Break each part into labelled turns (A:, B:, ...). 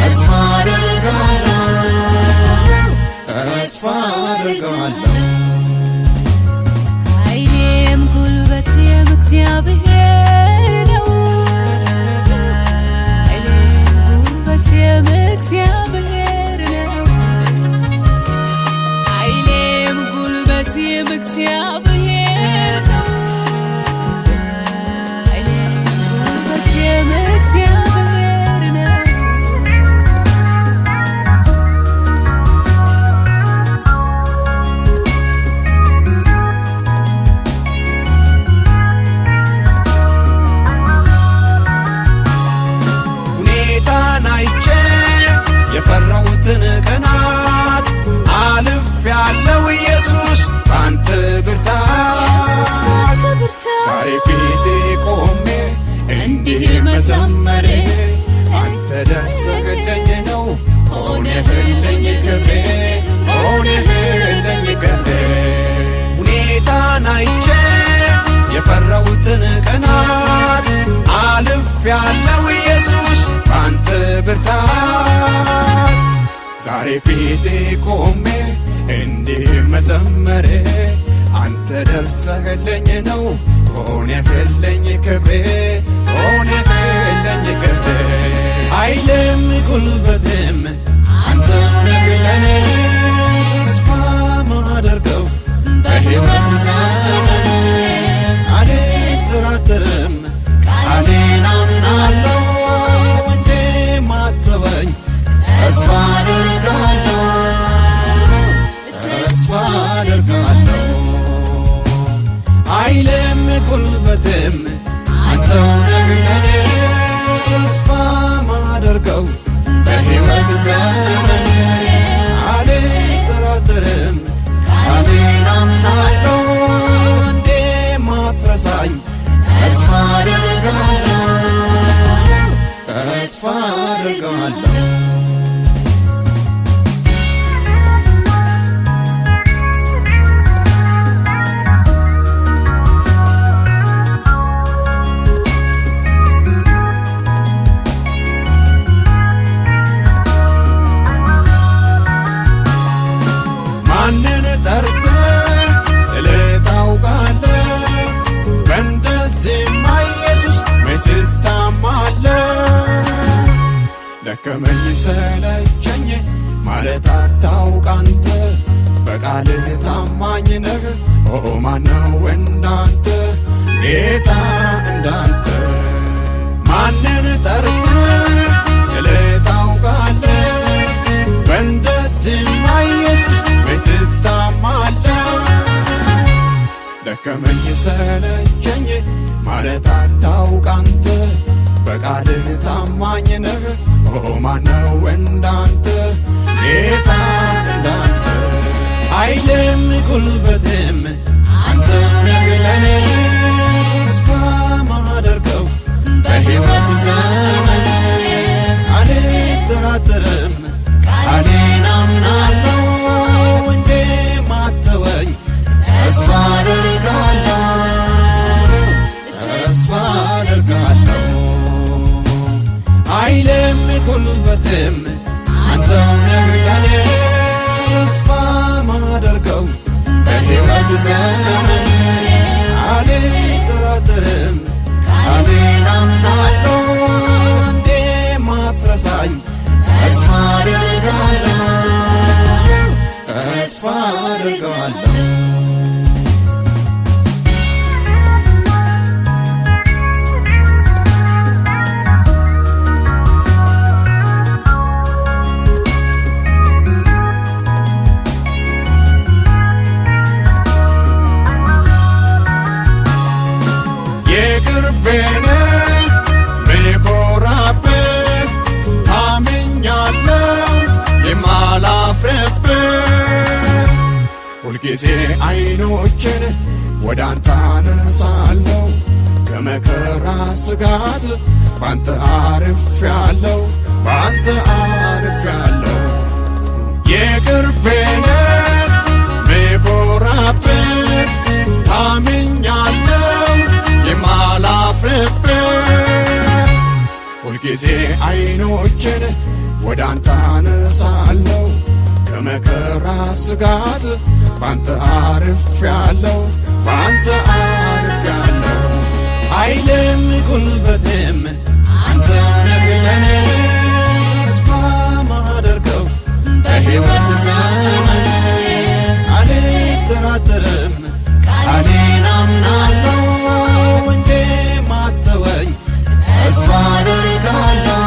A: ተስፋ አደርጋለሁ
B: ኃይሌም ጉልበቴም እግዚአብሔር ነው ኃይሌም ጉልበቴም እግዚአብሔር ነው ኃይሌም ጉልበቴም እግዚአብሔር ነው ኃይሌም ጉልበቴም እግዚአብሔር ነው
A: የፈራሁትን ቀናት አልፌአለሁ ኢየሱስ ባንተ ብርታት ዛሬ ፊቴ ቆሜ እንዲህ መዘመሬ አንተ ደርሰህልኝ ነው ሆነህልኝ ክብሬ ሆነህልኝ ክብሬ ሁኔታን አይቼ የፈራሁትን ቀናት አልፌአለሁ ኢየሱስ ባንተ ብርታት ዛሬ ፊቴ ቆሜ እንዲህ መዘመሬ አንተ ደርሰህልኝ ነው ሆነህልኝ ክብሬ ሆነህልኝ ክብሬ ኃይሌም ጉልበቴም አንተ ነህ ለኔ ተስፋ ማደርገው በሕይወት ዘመኔ አልጠራጠርም ቃሌን አምናለሁ እንደማትተወኝ ተስፋ አደርጋለሁ ተስፋ አደርጋለሁ ኃይሌም ጉልበቴም አንተው ነህ ለኔ ተስፋ ማደርገው በሕይወት ዘመኔ አልጠራጠርም ቃሌን አምናለሁ እንደማትረሳኝ ተስፋ አደርጋለሁ ተስፋ አደርጋለሁ ማንን ጠርተህ ታውቃለህ በእንደዚህማ ኢየሱስ መች ትታማለህ ደከመኝ ሰለቸኝ ማለት አታውቅ አንተ በቃልህ ታማኝ ነህ ማነው እንዳንተ ጌታ እንዳንተ ማንን ጠርተህ ታውቃለህ በእንደዚህማ ኢየሱስ መች ትታማለህ ደከመኝ ሰለቸኝ ማለት አታውቅ አንተ በቃልህ ታማኝ ነህ ማነው እንዳንተ ጌታ እንዳንተ ኃይሌም ጉልበቴም አንተ ነህ ለኔ ተስፋ ማደርገው በሕይወት ዘመኔ አልጠራጠርም ቃሌን አምናለሁ እንደማትተወኝ ተስፋ አደርጋለሁ ተስፋ አደርጋለሁ ኃይሌም ጉልበቴም አንተው ነህ ለኔ ተስፋ ማደርገው በሕይወት ዘመኔ አልጠራጠርም ቃሌን አምናለሁ እንደማትረሳኝ ተስፋ አደርጋለሁ ተስፋ አደርጋለሁ የቅርቤን ምኮራብህ ታምኛለሁ የማላፍርብህ ሁልጊዜ አይኖችን ወደ አንተ አነሳለሁ ከመከራ ስጋት ባንተ አርፌአለሁ ባንተ አርፌአለሁ የቅርቤን ምኮራብህ ታምኛለሁ የማላፍርብህ ሁልጊዜ አይኖችን ወዳንተ አነሳለሁ ከመከራ ስጋት ባንተ አርፌአለሁ ባንተ አርፌአለሁ ኃይሌም ጉልበቴም አንተ ነህ ለኔ ተስፋ ማደርገው በሕይወት ዘመኔ አልጠራጠርም ቃሌን አምናለሁ እንደማትተወኝ ተስፋ አደርጋለሁ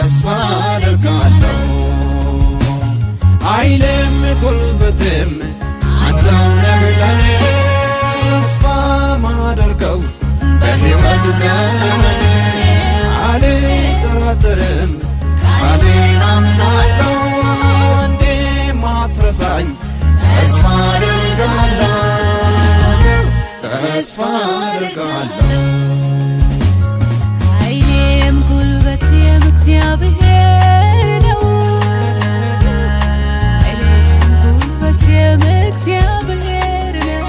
A: ተስፋ አደርጋለሁ ኃይሌም ጉልበቴም አንተው ነህ ለኔ ተስፋ ማደርገው በሕይወት ዘመኔ አልጠራጠርም ቃሌን አምናለሁ እንደማትረሳኝ ተስፋ አደርጋለሁ ተስፋ አደርጋለሁ
B: ኃይሌም ጉልበቴም እግዚአብሔር ነው ኃይሌም ጉልበቴም እግዚአብሔር ነው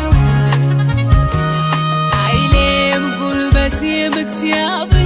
B: ኃይሌም ጉልበቴም እግዚአብሔር